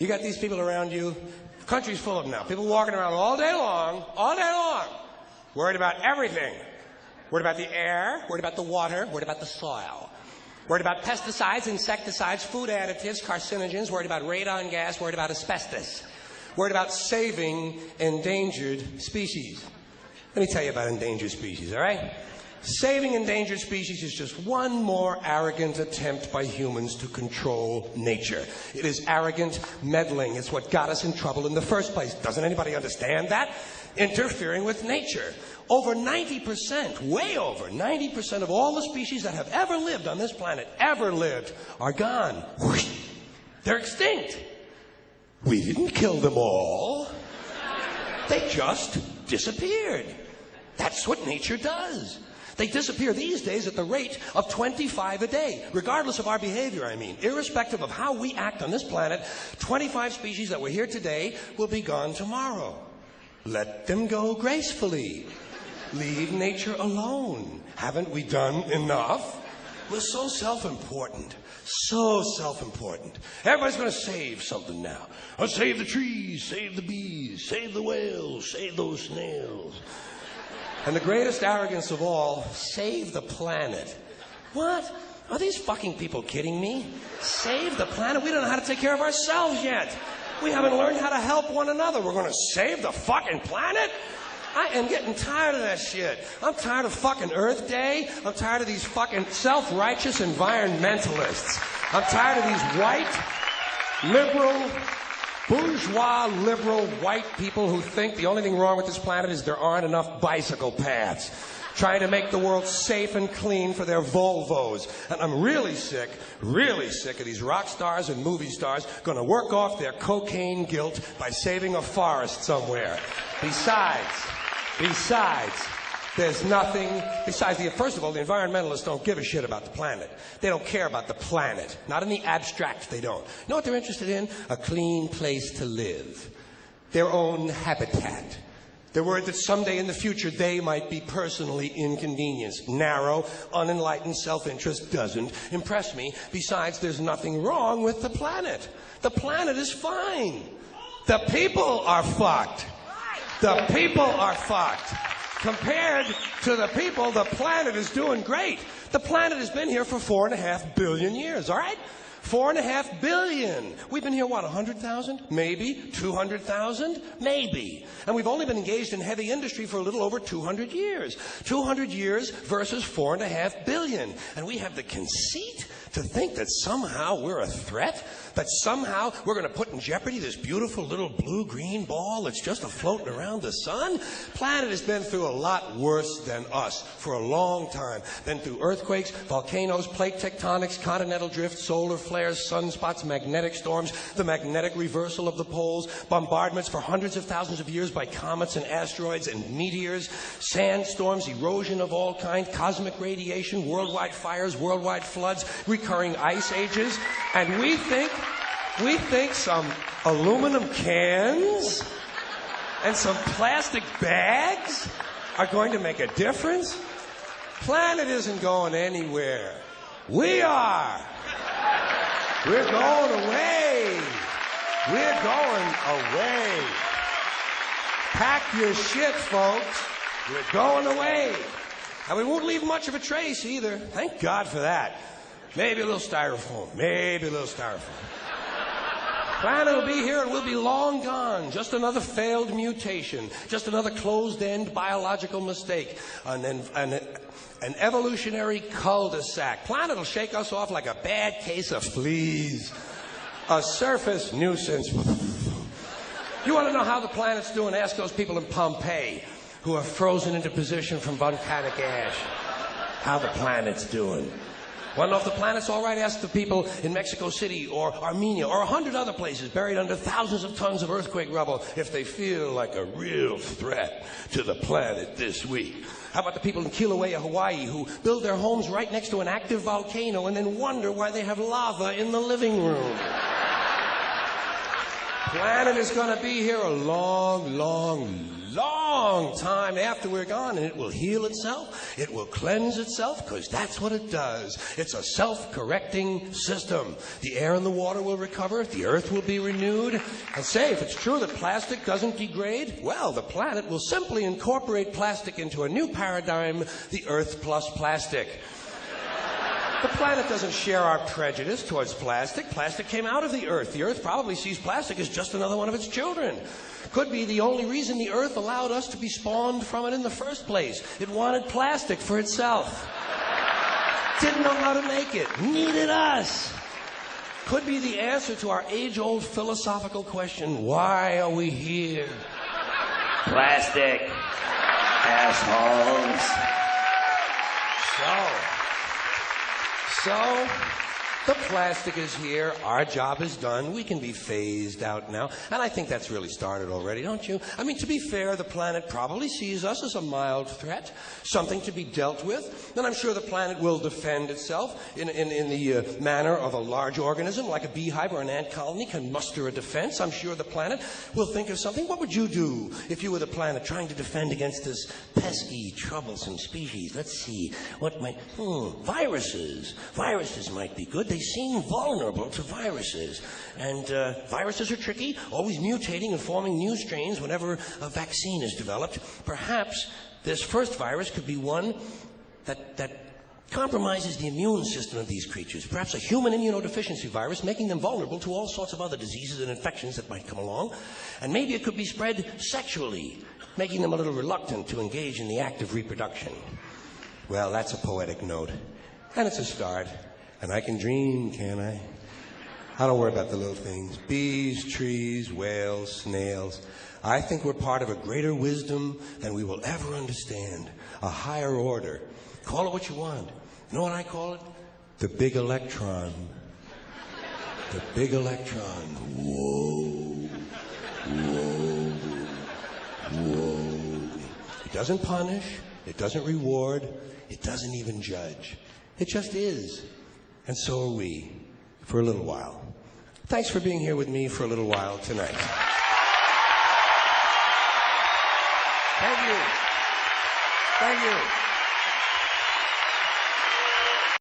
You got these people around you. The country's full of them now. People walking around all day long, worried about everything. Worried about the air, worried about the water, worried about the soil. Worried about pesticides, insecticides, food additives, carcinogens, worried about radon gas, worried about asbestos. Worried about saving endangered species. Let me tell you about endangered species, all right? Saving endangered species is just one more arrogant attempt by humans to control nature. It is arrogant meddling. It's what got us in trouble in the first place. Doesn't anybody understand that? Interfering with nature. Over 90%, way over 90% of all the species that have ever lived on this planet, are gone. They're extinct. We didn't kill them all. They just disappeared. That's what nature does. They disappear these days at the rate of 25 a day, regardless of our behavior, I mean. Irrespective of how we act on this planet, 25 species that were here today will be gone tomorrow. Let them go gracefully. Leave nature alone. Haven't we done enough? We're so self-important. So self-important. Everybody's going to save something now. Oh, save the trees, save the bees, save the whales, save those snails. And the greatest arrogance of all, save the planet. What? Are these fucking people kidding me? Save the planet? We don't know how to take care of ourselves yet. We haven't learned how to help one another. We're going to save the fucking planet? I am getting tired of that shit. I'm tired of fucking Earth Day. I'm tired of these fucking self-righteous environmentalists. I'm tired of these white, liberal, bourgeois, liberal, white people who think the only thing wrong with this planet is there aren't enough bicycle paths. Trying to make the world safe and clean for their Volvos. And I'm really sick of these rock stars and movie stars going to work off their cocaine guilt by saving a forest somewhere. Besides, there's nothing, first of all, the environmentalists don't give a shit about the planet. They don't care about the planet. Not in the abstract, they don't. You know what they're interested in? A clean place to live. Their own habitat. They're worried that someday in the future they might be personally inconvenienced. Narrow, unenlightened self-interest doesn't impress me. Besides, there's nothing wrong with the planet. The planet is fine. The people are fucked. The people are fucked. Compared to the people, the planet is doing great. The planet has been here for 4.5 billion years, all right? 4.5 billion. We've been here, what, 100,000? Maybe. 200,000? Maybe. And we've only been engaged in heavy industry for a little over 200 years. 200 years versus 4.5 billion. And we have the conceit to think that somehow we're a threat? That somehow we're going to put in jeopardy this beautiful little blue-green ball that's just floating around the sun? Planet has been through a lot worse than us for a long time. Been through earthquakes, volcanoes, plate tectonics, continental drift, solar flares, sunspots, magnetic storms, the magnetic reversal of the poles, bombardments for hundreds of thousands of years by comets and asteroids and meteors, sandstorms, erosion of all kinds, cosmic radiation, worldwide fires, worldwide floods, recurring ice ages, and we think some aluminum cans and some plastic bags are going to make a difference? Planet isn't going anywhere. We are. We're going away. We're going away. Pack your shit, folks. We're going away. And we won't leave much of a trace either. Thank God for that. Maybe a little styrofoam. Maybe a little styrofoam. Planet will be here and we'll be long gone. Just another failed mutation. Just another closed-end biological mistake. An evolutionary cul-de-sac. Planet will shake us off like a bad case of fleas. A surface nuisance. You want to know how the planet's doing? Ask those people in Pompeii who are frozen into position from volcanic ash. How the planet's doing. Want to know if the planet's all right? Ask the people in Mexico City or Armenia or 100 other places buried under thousands of tons of earthquake rubble if they feel like a real threat to the planet this week. How about the people in Kilauea, Hawaii, who build their homes right next to an active volcano and then wonder why they have lava in the living room? planet is going to be here a long, long, long time after we're gone, and it will heal itself. It will cleanse itself, because that's what it does. It's a self-correcting system. The air and the water will recover. The earth will be renewed. And say, if it's true that plastic doesn't degrade, well, the planet will simply incorporate plastic into a new paradigm, the Earth plus plastic. The planet doesn't share our prejudice towards plastic. Plastic came out of the Earth. The Earth probably sees plastic as just another one of its children. Could be the only reason the Earth allowed us to be spawned from it in the first place. It wanted plastic for itself. Didn't know how to make it. Needed us. Could be the answer to our age-old philosophical question, why are we here? Plastic. Assholes. So, the plastic is here. Our job is done. We can be phased out now. And I think that's really started already, don't you? I mean, to be fair, the planet probably sees us as a mild threat, something to be dealt with. And I'm sure the planet will defend itself in the manner of a large organism, like a beehive or an ant colony can muster a defense. I'm sure the planet will think of something. What would you do if you were the planet trying to defend against this pesky, troublesome species? Let's see. What might... Viruses. Viruses might be good. They seem vulnerable to viruses. And viruses are tricky, always mutating and forming new strains whenever a vaccine is developed. Perhaps this first virus could be one that compromises the immune system of these creatures. Perhaps a human immunodeficiency virus, making them vulnerable to all sorts of other diseases and infections that might come along. And maybe it could be spread sexually, making them a little reluctant to engage in the act of reproduction. Well, that's a poetic note. And it's a start. And I can dream, can't I? I don't worry about the little things. Bees, trees, whales, snails. I think we're part of a greater wisdom than we will ever understand. A higher order. Call it what you want. You know what I call it? The big electron. The big electron. Whoa. Whoa. Whoa. It doesn't punish. It doesn't reward. It doesn't even judge. It just is. And so are we, for a little while. Thanks for being here with me for a little while tonight. Thank you. Thank you.